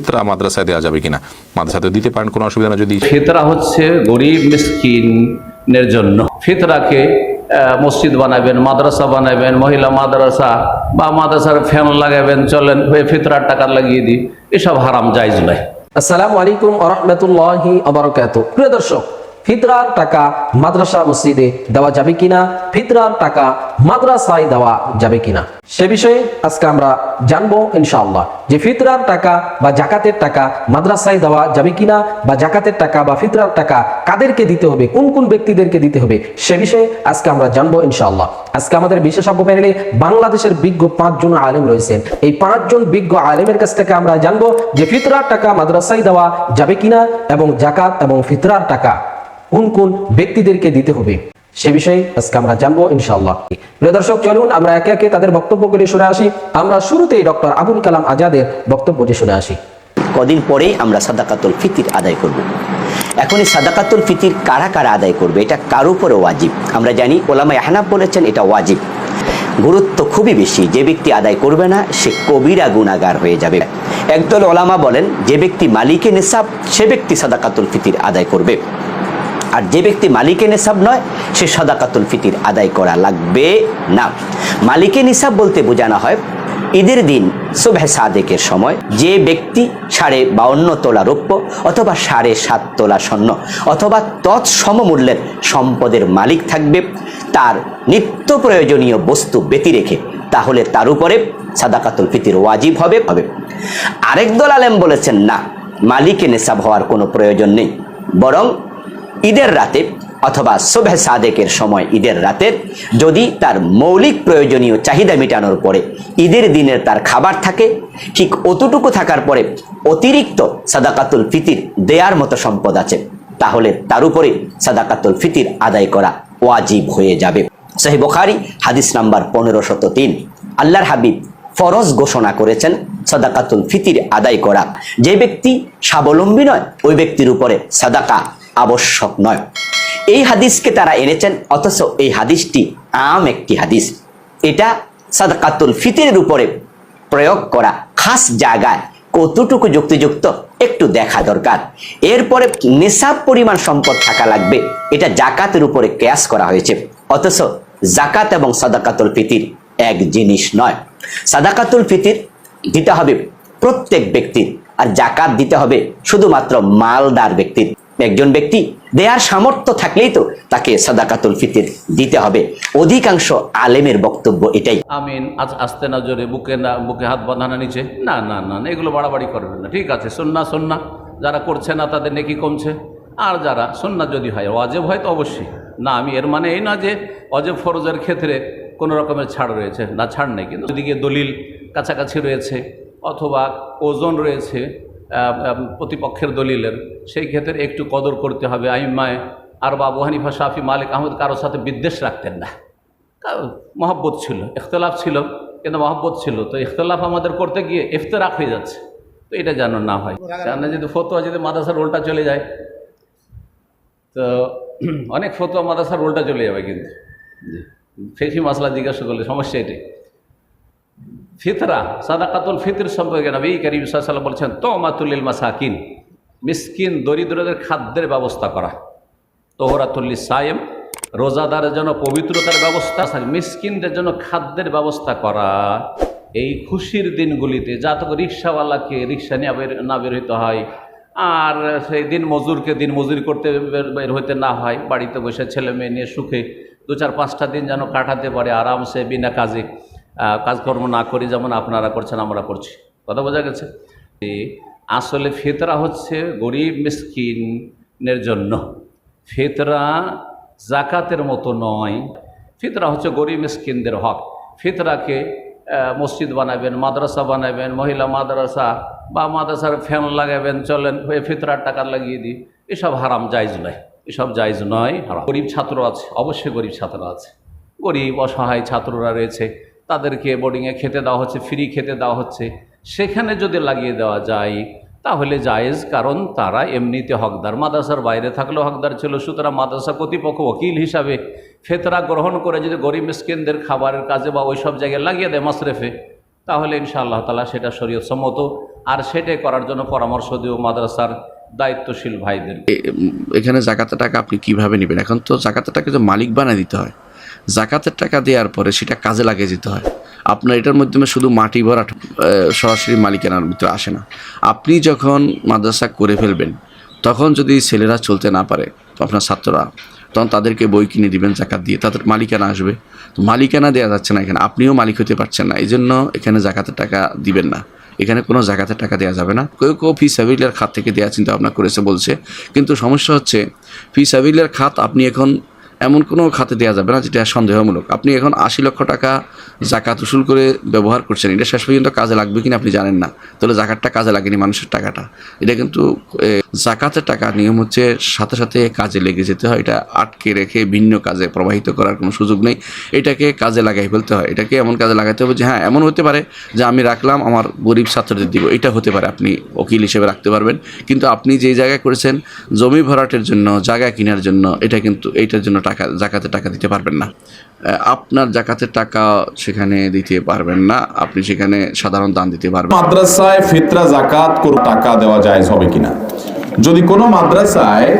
ফিতরা মাদ্রাসায় দেওয়া যাবে কিনা? মাদ্রাসাতে দিতে পারেন, কোনো অসুবিধা না। যদি ফিতরা হচ্ছে গরিব মিসকিনের জন্য, ফিতরাকে মসজিদ বানাবেন, মাদ্রাসা বানাবেন, মহিলা মাদ্রাসা বা মাদ্রাসার ফ্যান লাগাবেন, চলেন ফিতরার টাকা লাগিয়ে দিই, এসব হারাম, জায়েজ নয়। আসসালামু আলাইকুম ওয়া রাহমাতুল্লাহি ওয়া বারাকাতুহু। প্রিয় দর্শক, ফিতরার টাকা মাদ্রাসা মসজিদে দেওয়া যাবে কিনা, ফিতরার টাকা মাদ্রাসায় দেওয়া যাবে কিনা, সে বিষয়ে আজকে আমরা জানবো ইনশাআল্লাহ। যে ফিতরার টাকা বা জাকাতের টাকা মাদ্রাসায় দেওয়া যাবে কিনা, বা জাকাতের টাকা বা ফিতরার টাকা কাদেরকে দিতে হবে, কোন কোন ব্যক্তিদেরকে দিতে হবে, সে বিষয়ে আজকে আমরা জানবো ইনশাআল্লাহ। আজকে আমাদের বিশেষজ্ঞ প্যানেলে বাংলাদেশের বিজ্ঞ 5 জন আলেম রয়েছেন। এই 5 জন বিজ্ঞ আলেমের কাছ থেকে আমরা জানবো যে ফিতরার টাকা মাদ্রাসায় দেওয়া যাবে কিনা, এবং জাকাত এবং ফিতরার টাকা কোন কোন ব্যক্তিদেরকে দিতে হবে, সে বিষয়ে আজকে আমরা জানবো ইনশাআল্লাহ। প্রিয় দর্শক, চলুন আমরা একে একে তাদের বক্তব্যগুলি শুনে আসি। আমরা শুরুতেই ডক্টর আবুল কালাম আজাদের বক্তব্যটি শুনে আসি। কদিন পরেই আমরা সাদাকাতুল ফিতির আদায় করব। এখন এই সাদাকাতুল ফিতির কারা কারা আদায় করবে, এটা কার উপরে ওয়াজিব? আমরা জানি ওলামা আহনাফ বলেছেন এটা ওয়াজিব, গুরুত্ব খুবই বেশি। যে ব্যক্তি আদায় করবে না সে কবিরা গুনাহগার হয়ে যাবে। একদল ওলামা বলেন যে ব্যক্তি মালিকে নিসাব সে ব্যক্তি সাদাকাতুল ফিতির আদায় করবে, আর যে ব্যক্তি মালিকে নিসাব নয় সে সাদাকাতুল ফিতির আদায় করা লাগবে না। মালিকে নিসাব বলতে বোঝানো হয় ঈদের দিন সুবহে সাদেকের সময় যে ব্যক্তি 52.5 তোলা রৌপ্য অথবা 7.5 তোলা স্বর্ণ অথবা তৎসমমূল্যের সম্পদের মালিক থাকবে, তার নিত্য প্রয়োজনীয় বস্তু ব্যতি রেখে, তাহলে তার উপরে সাদাকাতুল ফিতির ওয়াজিব হবে। আরেক দল আলেম বলেছেন না, মালিকে নিসাব হওয়ার কোনো প্রয়োজন নেই, বরং ঈদের রাতে অথবা সুবহে সাদেকের সময় ঈদের রাতের যদি তার মৌলিক প্রয়োজনীয় চাহিদা মেটানোর পরে ঈদের দিনের তার খাবার থাকে, ঠিক অতটুকু থাকার পরে অতিরিক্ত সাদাকাতুল ফিতির দেয়ার মতো সম্পদ আছে, তাহলে তার উপরে সাদাকাতুল ফিতির আদায় করা ওয়াজিব হয়ে যাবে। সহিহ বুখারী হাদিস নাম্বার 1503। আল্লাহর হাবিব ফরজ ঘোষণা করেছেন সাদাকাতুল ফিতির আদায় করা। যে ব্যক্তি স্বাবলম্বী নয় ওই ব্যক্তির উপরে সাদাকা আবশ্যক নয়। এই হাদিসকে তারা এনেছেন, অথচ এই হাদিসটি আম একটি হাদিস। এটা সাদাকাতুল ফিতরের উপরে প্রয়োগ করা খাস জায়গায় কতটুকু যুক্তিযুক্ত একটু দেখা দরকার। এরপরে নিসাব পরিমাণ সম্পদ থাকা লাগবে, এটা জাকাতের উপরে কিয়াস করা হয়েছে, অথচ জাকাত এবং সাদাকাতুল ফিতির এক জিনিস নয়। সাদাকাতুল ফিতির দিতে হবে প্রত্যেক ব্যক্তির, আর জাকাত দিতে হবে শুধুমাত্র মালদার ব্যক্তির। একজন ব্যক্তি দেয়ার সামর্থ্য থাকলেই তো তাকে সাদাকাতুল ফিতির দিতে হবে। অধিকাংশ আলেমের বক্তব্য এটাই। আমিন, আজ আসতে না জোরে, বুকে হাত বাঁধানো নিচে, না না না, এগুলো বাড়াবাড়ি করবেন না। ঠিক আছে, সুন্নাহ যারা করছে না তাদের নেকি কমছে, আর যারা সুন্নাহ যদি হয়, ওয়াজিব হয় তো অবশ্যই না। আমি এর মানে এই না যে ওয়াজিব ফরজের ক্ষেত্রে কোনো রকমের ছাড় রয়েছে, না ছাড় নেই, কিন্তু ওদিকে দলিল কাছাকাছি রয়েছে অথবা ওজন রয়েছে প্রতিপক্ষের দলিলের, সেই ক্ষেত্রে একটু কদর করতে হবে। আইম্মায়ে আর আবু হানিফা, শাফি, মালিক, আহমদ কারোর সাথে বিদ্বেষ রাখতেন না, মহব্বত ছিল, ইখতলাফ ছিল, কিন্তু মহব্বত ছিল। তো ইখতলাফ আমাদের করতে গিয়ে ইফতেরাক হয়ে যাচ্ছে, তো এটা যেন না হয়। কেননা যদি ফতোয়া যদি মাদ্রাসার উল্টা চলে যায়, তো অনেক ফতোয়া মাদ্রাসার উল্টা চলে যাবে, কিন্তু ফিকহি মাসলা জিজ্ঞাসা করলে সমস্যা এটাই। ফিতরা সাদাকাতুল ফিতর সম্পর্কে নবী করিম সাল্লাল্লাহু আলাইহি ওয়াসাল্লাম বলেছেন তুমাতুল লিল মাসাকিন, মিসকিন দরিদ্রদের খাদ্যের ব্যবস্থা করা। তোহরাতুল লিসায়েম, রোজাদারের জন্য পবিত্রতার ব্যবস্থা, মিসকিনদের জন্য খাদ্যের ব্যবস্থা করা। এই খুশির দিনগুলিতে যাতে রিক্সাওয়ালাকে রিক্সা নিয়ে না বের হইতে হয়, আর সেই দিন মজুরকে দিন মজুরি করতে বের হইতে না হয়, বাড়িতে বসে ছেলে মেয়ে নিয়ে সুখে 2-4-5টা দিন যেন কাটাতে পারে আরামসে, বিনা কাজে, কাজকর্ম না করি, যেমন আপনারা করছেন আমরা করছি। কথা বোঝা গেছে? আসলে ফিতরা হচ্ছে গরিব মিসকিনের জন্য, ফিতরা জাকাতের মতো নয়। ফিতরা হচ্ছে গরিব মিসকিনদের হক। ফিতরাকে মসজিদ বানাবেন, মাদ্রাসা বানাবেন, মহিলা মাদ্রাসা বা মাদ্রাসার ফ্যান লাগাবেন, চলেন ফিতরার টাকা লাগিয়ে দিই, এসব হারাম, জায়েজ নয়, এসব জায়েজ নয়, হারাম। গরিব ছাত্র আছে, অবশ্যই গরিব ছাত্র আছে, গরিব অসহায় ছাত্ররা রয়েছে, তাদেরকে বোর্ডিংয়ে খেতে দেওয়া হচ্ছে, ফ্রি খেতে দেওয়া হচ্ছে, সেখানে যদি লাগিয়ে দেওয়া যায় তাহলে জায়েজ, কারণ তারা এমনিতে হকদার, মাদ্রাসার বাইরে থাকলেও হকদার ছিল। সুতরাং মাদ্রাসা কর্তৃপক্ষ ওকিল হিসাবে ফিতরা গ্রহণ করে যদি গরিব মিসকিনদের খাবারের কাজে বা ওই সব জায়গায় লাগিয়ে দেয় মাসরেফে, তাহলে ইনশাআল্লাহ তাআলা সেটা শরীয়ত সম্মত। আর সেটাই করার জন্য পরামর্শ দিও মাদ্রাসার দায়িত্বশীল ভাইদের। এখানে জাকাতের টাকা আপনি কিভাবে নেবেন? এখন তো জাকাতের টাকা তো মালিক বানায় দিতে হয়। জাকাতের টাকা দেওয়ার পরে সেটা কাজে লাগিয়ে যেতে হয়। আপনার এটার মাধ্যমে শুধু মাটি ভরা সরাসরি মালিকানার ভিতরে আসে না। আপনি যখন মাদ্রাসা করে ফেলবেন তখন যদি ছেলেরা চলতে না পারে, আপনার ছাত্ররা, তখন তাদেরকে বই কিনে দিবেন জাকাত দিয়ে, তাদের মালিকানা আসবে। তো মালিকানা দেওয়া যাচ্ছে না এখানে, আপনিও মালিক হতে পারছেন না, এই জন্য এখানে জাকাতের টাকা দিবেন না। এখানে কোনো জাকাতের টাকা দেওয়া যাবে না। কেউ কেউ ফি সাবিলের খাত থেকে দেওয়ার চিন্তা ভাবনা করেছে বলছে, কিন্তু সমস্যা হচ্ছে ফি সাবিলের খাত আপনি এখন এমন কোনো খাতে দেওয়া যাবে না যেটা সন্দেহমূলক। আপনি এখন 80 লক্ষ টাকা জাকাত উসুল করে ব্যবহার করছেন, এটা শেষ পর্যন্ত কাজে লাগবে কিনা আপনি জানেন না, তাহলে জাকাতটা কাজে লাগেনি মানুষের টাকাটা। এটা কিন্তু জাকাতের টাকা নিয়ম হচ্ছে সাথে সাথে কাজে লেগে যেতে হয়, এটা আটকে রেখে ভিন্ন কাজে প্রবাহিত করার কোনো সুযোগ নেই। এটাকে কাজে লাগাই ফেলতে হয়, এটাকে এমন কাজে লাগাতে হবে যে হ্যাঁ, এমন হতে পারে যে আমি রাখলাম আমার গরিব ছাত্রদের দিব, এটা হতে পারে, আপনি ওকিল হিসেবে রাখতে পারবেন। কিন্তু আপনি যেই জায়গায় করেছেন জমি ভরাটের জন্য, জায়গা কেনার জন্য, এটা কিন্তু এইটার জন্য টাকা জাকাতের টাকা দিতে পারবেন না। আপনার জাকাতের টাকা সেখানে দিতে পারবেন না, আপনি সেখানে সাধারণ দান দিতে পারবেন। মাদ্রাসায় ফিতরা জাকাত করে টাকা দেওয়া জায়েজ হবে কিনা? যদি কোনো মাদ্রাসায়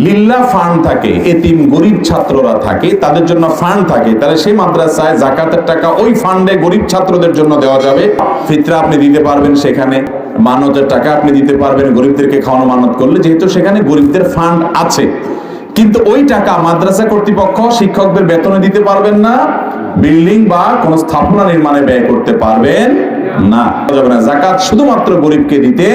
লিল্লাহ ফান্ড থাকে, এতিম গরিব ছাত্ররা থাকে, তাদের জন্য ফান্ড থাকে, তাহলে সেই মাদ্রাসায় জাকাতের টাকা ওই ফান্ডে গরিব ছাত্রদের জন্য দেওয়া যাবে। ফিতরা আপনি দিতে পারবেন, সেখানে মানতের টাকা আপনি দিতে পারবেন গরিবদেরকে খাওয়ানো মানত করলে, যেহেতু সেখানে গরিবদের ফান্ড আছে। কিন্তু ওই টাকা মাদ্রাসা কর্তৃপক্ষ শিক্ষকদের বেতনে দিতে পারবেন না, বিল্ডিং বা কোন স্থাপনা নির্মাণে ব্যয় করতে পারবেন না, যাবে না। জাকাত শুধুমাত্র গরিবকে দিতে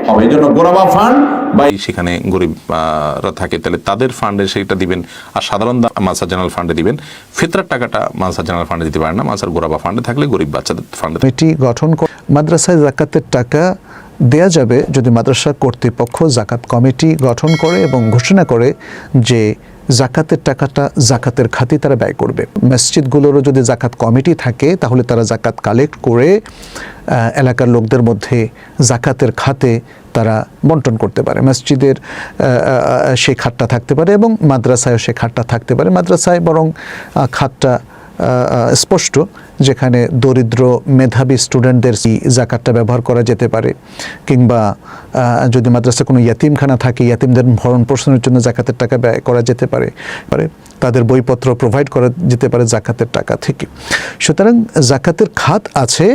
হবে। এই জন্য গোরাবা ফান্ড বা সেখানে গরিবরা থাকে তাহলে তাদের ফান্ডে সেটা দিবেন, আর সাধারণ মাদ্রাসা জেনারেল ফান্ডে দিবেন। ফিতরার টাকাটা মাদ্রাসা জেনারেল ফান্ডে দিতে পারেন না, মাদ্রাসার গোরাবা ফান্ডে থাকলে গরিব বাচ্চাদের ফান্ডে। কমিটি গঠন মাদ্রাসায় জাকাতের টাকা দেয়া যাবে যদি মাদ্রাসা কর্তৃপক্ষ জাকাত কমিটি গঠন করে এবং ঘোষণা করে যে জাকাতের টাকাটা জাকাতের খাতে তারা ব্যয় করবে। মসজিদগুলোরও যদি জাকাত কমিটি থাকে তাহলে তারা জাকাত কালেক্ট করে এলাকার লোকদের মধ্যে জাকাতের খাতে তারা বন্টন করতে পারে। মসজিদের সেই খাতটা থাকতে পারে এবং মাদ্রাসায়ও সেই খাতটা থাকতে পারে। মাদ্রাসায় বরং খাতটা স্পষ্ট, যেখানে দরিদ্র মেধাবী স্টুডেন্টদের জাকাতটা ব্যবহার করা যেতে পারে, কিংবা যদি মাদ্রাসা কোনো ইয়াতিমখানা থাকে ইয়াতিমদের ভরণ পোষণের জন্য জাকাতের টাকা ব্যয় করা যেতে পারে, তাদের বইপত্র প্রোভাইড করা যেতে পারে জাকাতের টাকা থেকে। সুতরাং জাকাতের খাত আছে,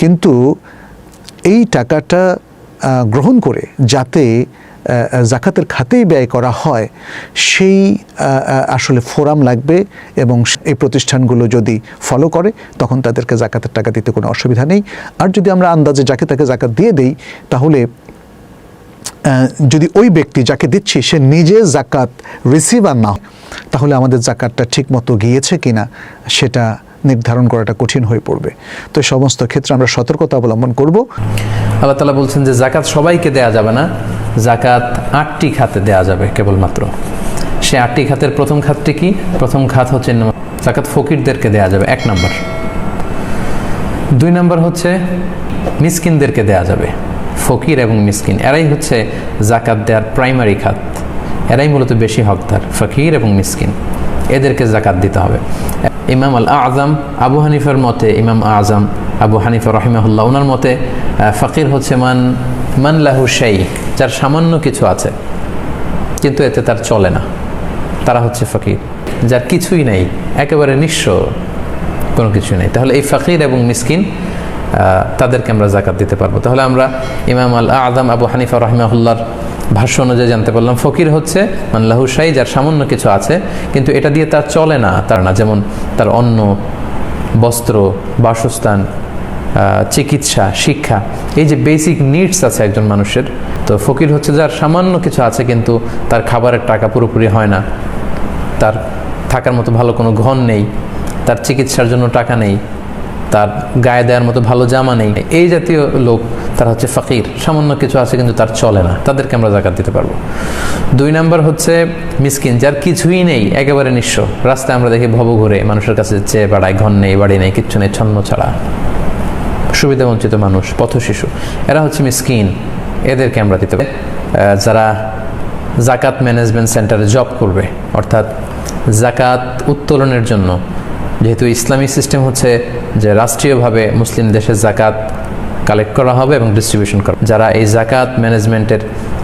কিন্তু এই টাকাটা গ্রহণ করে যাতে জাকাতের খাতেই ব্যয় করা হয় সেই আসলে ফোরাম লাগবে, এবং এই প্রতিষ্ঠানগুলো যদি ফলো করে তখন তাদেরকে জাকাতের টাকা দিতে কোনো অসুবিধা নেই। আর যদি আমরা আন্দাজে যাকে তাকে জাকাত দিয়ে দেই, তাহলে যদি ওই ব্যক্তি যাকে দিচ্ছি সে নিজে জাকাত রিসিভার না, তাহলে আমাদের জাকাতটা ঠিক মতো গিয়েছে কিনা সেটা নির্ধারণ করাটা কঠিন হয়ে পড়বে। তো এই সমস্ত ক্ষেত্রে আমরা সতর্কতা অবলম্বন করব। আল্লাহ তাআলা বলছেন যে জাকাত সবাইকে দেয়া যাবে না, জাকাত 8টি খাতে দেয়া যাবে কেবলমাত্র। সে 8টি খাতের প্রথম খাতটি কি? প্রথম খাত হচ্ছে জাকাত ফকিরদেরকে দেয়া যাবে, 1 নম্বর। 2 নম্বর হচ্ছে মিসকিনদেরকে দেয়া যাবে। ফকির এবং মিসকিন এরাই হচ্ছে জাকাত দেওয়ার প্রাইমারি খাত, এরাই মূলত বেশি হকদার, ফকির এবং মিসকিন, এদেরকে জাকাত দিতে হবে। ইমাম আল আজম আবু হানিফার মতে, ইমাম আজম আবু হানিফা রহিমাহুল্লাহ, ওনার মতে ফকির হচ্ছে মান লাহু শাই, যার সামান্য কিছু আছে কিন্তু এতে তার চলে না, তারা হচ্ছে ফকির। যার কিছুই নেই, একেবারে নিঃস্ব, কোনো কিছুই নেই, তাহলে এই ফকির এবং মিসকিন তাদেরকে আমরা জাকাত দিতে পারবো। তাহলে আমরা ইমাম আল আজম আবু হানিফা রহিমাহুল্লাহর ভাষ্য অনুযায়ী জানতে পারলাম ফকির হচ্ছে মান লাহু শাই, যার সামান্য কিছু আছে কিন্তু এটা দিয়ে তার চলে না, তার না, যেমন তার অন্ন, বস্ত্র, বাসস্থান, চিকিৎসা, শিক্ষা, এই যে বেসিক নিডস আছে একজন মানুষের। তো ফকির হচ্ছে যার সামান্য কিছু আছে কিন্তু তার খাবারের টাকা পুরোপুরি হয় না, তার থাকার মতো ভালো কোনো ঘর নেই, তার চিকিৎসার জন্য টাকা নেই, তার গায়ে দেওয়ার মতো ভালো জামা নেই, এই জাতীয় লোক তারা হচ্ছে ফকির। সামান্য কিছু আছে কিন্তু তার চলে না, তাদেরকে আমরা জাকাত দিতে পারবো। 2 নম্বর হচ্ছে মিসকিন, যার কিছুই নেই, একেবারে নিঃস্ব। রাস্তায় আমরা দেখি ভব ঘুরে মানুষের কাছে চেয়ে বেড়ায়, ঘর নেই, বাড়ি নেই, কিচ্ছু নেই, ছন্ন ছাড়া, সুবিধাবঞ্চিত মানুষ, পথ শিশু, এরা হচ্ছে মিসকিন, এদেরকে আমরা দিতে পারি। যারা জাকাত ম্যানেজমেন্ট সেন্টারে জব করবে, অর্থাৎ জাকাত উত্তোলনের জন্য, যেহেতু ইসলামী সিস্টেম হচ্ছে যে রাষ্ট্রীয়ভাবে মুসলিম দেশের জাকাত কালেক্ট করা হবে এবং ডিস্ট্রিবিউশন করা। যারা এই জাকাত ম্যানেজমেন্টের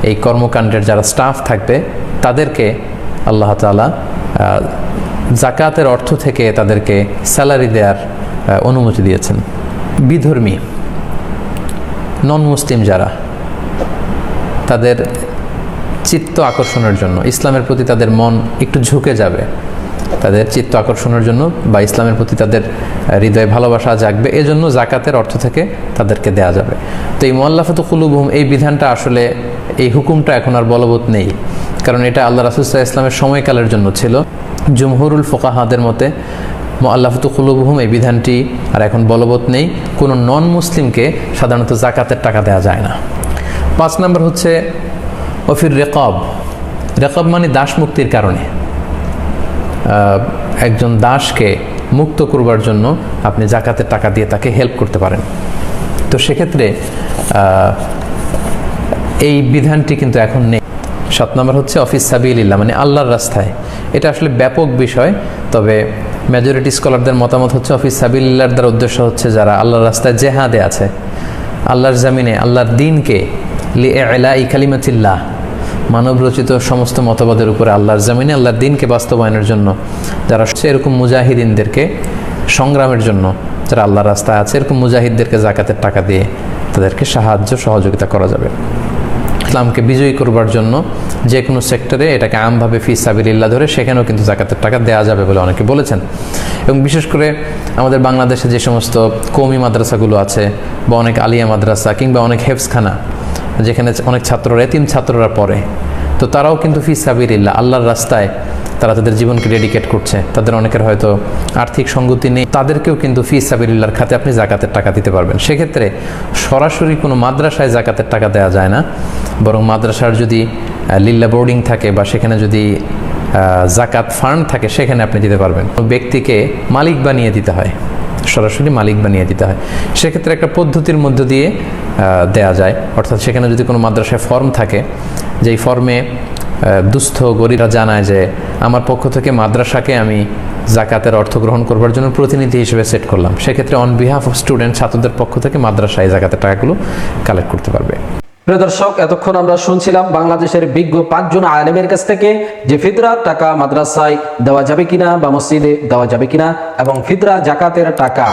এই কর্মকাণ্ডের যারা স্টাফ থাকবে তাদেরকে আল্লাহ তাআলা জাকাতের অর্থ থেকে তাদেরকে স্যালারি দেওয়ার অনুমতি দিয়েছেন। বিধর্মী নন মুসলিম যারা, তাদের চিত্ত আকর্ষণের জন্য, ইসলামের প্রতি তাদের মন একটু ঝুঁকে যাবে, তাদের চিত্ত আকর্ষণের জন্য বা ইসলামের প্রতি তাদের হৃদয়ে ভালোবাসা জাগবে, এজন্য জাকাতের অর্থ থেকে তাদেরকে দেয়া যাবে। তো এই মুআল্লাফাতু কুলুবুহুম এই বিধানটা আসলে, এই হুকুমটা এখন আর বলবৎ নেই, কারণ এটা আল্লাহ রাসূল সাল্লাল্লাহু আলাইহি ওয়াসাল্লামের সময়কালের জন্য ছিল। জুমহুরুল ফুকাহাদের মতে মুআল্লাফাতু কুলুবুহুম এই বিধানটি আর এখন বলবৎ নেই। কোনো নন মুসলিমকে সাধারণত জাকাতের টাকা দেওয়া যায় না। 5 নম্বর হচ্ছে ওফির রেকব। রেকব মানে দাস মুক্তির কারণে, একজন দাসকে মুক্ত করবার জন্য আপনি জাকাতের টাকা দিয়ে তাকে হেল্প করতে পারেন। তো সেক্ষেত্রে এই বিধানটি কিন্তু এখন নেই। 7 নম্বর হচ্ছে অফিস সাবিলিল্লাহ, মানে আল্লাহর রাস্তায়। এটা আসলে ব্যাপক বিষয়, তবে মেজরিটি স্কলারদের মতামত হচ্ছে অফিস সাবিলিল্লাহর দ্বারা উদ্দেশ্য হচ্ছে যারা আল্লাহর রাস্তায় জেহাদে আছে, আল্লাহর জামিনে আল্লাহর দ্বীনকে লিইলাই কালিমাতিল্লাহ, মানব রচিত সমস্ত মতবাদের উপরে আল্লাহর জামিনে আল্লাহর দ্বীনকে বাস্তবায়নের জন্য যারা এরকম মুজাহিদিনদেরকে, সংগ্রামের জন্য যারা আল্লাহর রাস্তায় আছে এরকম মুজাহিদদেরকে জাকাতের টাকা দিয়ে তাদেরকে সাহায্য সহযোগিতা করা যাবে। ইসলামকে বিজয়ী করবার জন্য যে কোনো সেক্টরে এটাকে আমভাবে ফি সাবিলিল্লাহ ধরে সেখানেও কিন্তু জাকাতের টাকা দেওয়া যাবে বলে অনেকে বলেছেন। এবং বিশেষ করে আমাদের বাংলাদেশে যে সমস্ত কওমি মাদ্রাসাগুলো আছে বা অনেক আলিয়া মাদ্রাসা কিংবা অনেক হেফজখানা, যেখানে অনেক ছাত্ররা, এতিম ছাত্ররা পড়ে, তো তারাও কিন্তু ফি সাবিলিল্লাহ আল্লাহর রাস্তায় তারা তাদের জীবনকে ডেডিকেট করছে। তাদের অনেকের হয়তো আর্থিক সঙ্গতি নেই, তাদেরকেও কিন্তু ফি সাবিলিল্লাহর খাতে আপনি জাকাতের টাকা দিতে পারবেন। সেক্ষেত্রে সরাসরি কোনো মাদ্রাসায় জাকাতের টাকা দেওয়া যায় না, বরং মাদ্রাসার যদি লিল্লা বোর্ডিং থাকে বা সেখানে যদি জাকাত ফান্ড থাকে সেখানে আপনি দিতে পারবেন। ব্যক্তিকে মালিক বানিয়ে দিতে হয়, সরাসরি মালিক বানিয়ে দিতে হয়। সেক্ষেত্রে একটা পদ্ধতির মধ্য দিয়ে দেয়া যায়, অর্থাৎ সেখানে যদি কোনো মাদ্রাসায় ফর্ম থাকে, যেই ফর্মে দুস্থ গরিবরা জানায় যে আমার পক্ষ থেকে মাদ্রাসাকে আমি জাকাতের অর্থ গ্রহণ করবার জন্য প্রতিনিধি হিসেবে সেট করলাম, সেক্ষেত্রে অন বিহাফ অফ স্টুডেন্ট, ছাত্রদের পক্ষ থেকে মাদ্রাসায় জাকাতের টাকাগুলো কালেক্ট করতে পারবে। প্রিয় দর্শক, এতক্ষণ আমরা শুনছিলাম বাংলাদেশের বিজ্ঞ 5 জন আলেমের কাছ থেকে যে ফিতরার টাকা মাদ্রাসায় দেওয়া যাবে কিনা বা মসজিদে দেওয়া যাবে কিনা, এবং ফিতরা জাকাতের টাকা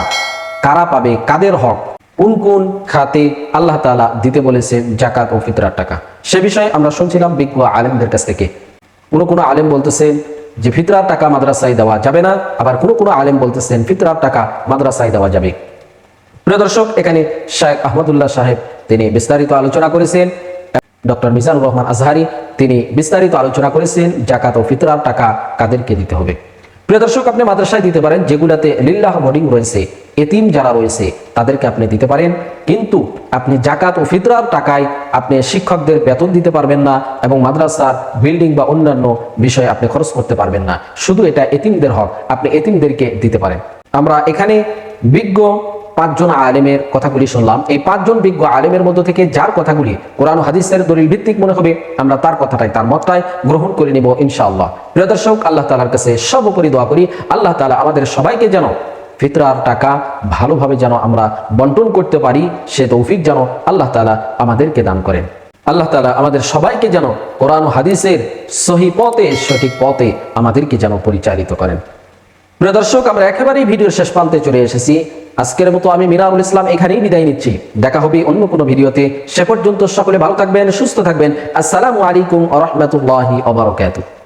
কারা পাবে, কাদের হক, কোন কোন খাতে আল্লাহ তাআলা দিতে বলেছেন জাকাত ও ফিতরার টাকা, সে বিষয়ে আমরা শুনছিলাম বিজ্ঞ আলেমদের কাছ থেকে। কোনো আলেম বলতেছেন যে ফিতরার টাকা মাদ্রাসায় দেওয়া যাবে না, আবার কোনো আলেম বলতেছেন ফিতরার টাকা মাদ্রাসায় দেওয়া যাবে। প্রিয় দর্শক, এখানে শেখ আহমদুল্লাহ সাহেব তিনি বিস্তারিত আলোচনা করেছেন, ডক্টর মিজানুর রহমান আজহারি তিনি বিস্তারিত আলোচনা করেছেন জাকাত ও ফিতরার টাকা কাদেরকে দিতে হবে। প্রিয় দর্শক, আপনি মাদ্রাসায় দিতে পারেন, যেগুলাতে লিল্লাহ বোর্ডিং রয়েছে, এতিম যারা রয়েছে তাদেরকে আপনি দিতে পারেন, কিন্তু আপনি জাকাত ও ফিতরার টাকায় আপনি শিক্ষকদের বেতন দিতে পারবেন না এবং মাদ্রাসার বিল্ডিং বা অন্যান্য বিষয়ে আপনি খরচ করতে পারবেন না। শুধু এটা এতিমদের হক, আপনি এতিমদেরকে দিতে পারেন। আমরা এখানে বিজ্ঞ 5 জন আলেমের কথাগুলি শুনলাম। এই 5 জন বিজ্ঞ আলেমের মধ্য থেকে যার কথাগুলি কোরআন ও হাদিসের দলিল ভিত্তিক মনে হবে, আমরা তার কথাটাই, তার মতটাই গ্রহণ করে নিব ইনশাআল্লাহ। প্রিয় দর্শক, আল্লাহ তাআলার কাছে সর্বোপরি দোয়া করি আল্লাহ তাআলা আমাদের সবাইকে যেন ফিতরার টাকা ভালোভাবে যেন আমরা বন্টন করতে পারি, সে তৌফিক যেন আল্লাহ তাআলা আমাদেরকে দান করেন। আল্লাহ তাআলা আমাদের সবাইকে যেন কোরআন ও হাদিসের সহি পথে, সঠিক পথে আমাদেরকে যেন পরিচালিত করেন। প্রিয় দর্শক, আমরা একেবারেই ভিডিওর শেষ প্রান্তে চলে এসেছি। আজকের মতো আমি মিরানুল ইসলাম এখানেই বিদায় নিচ্ছি। দেখা হবে অন্য কোনো ভিডিওতে। সে পর্যন্ত সকলে ভালো থাকবেন, সুস্থ থাকবেন। আসসালামু আলাইকুম ওয়া রাহমাতুল্লাহি ওয়া বারাকাতুহু।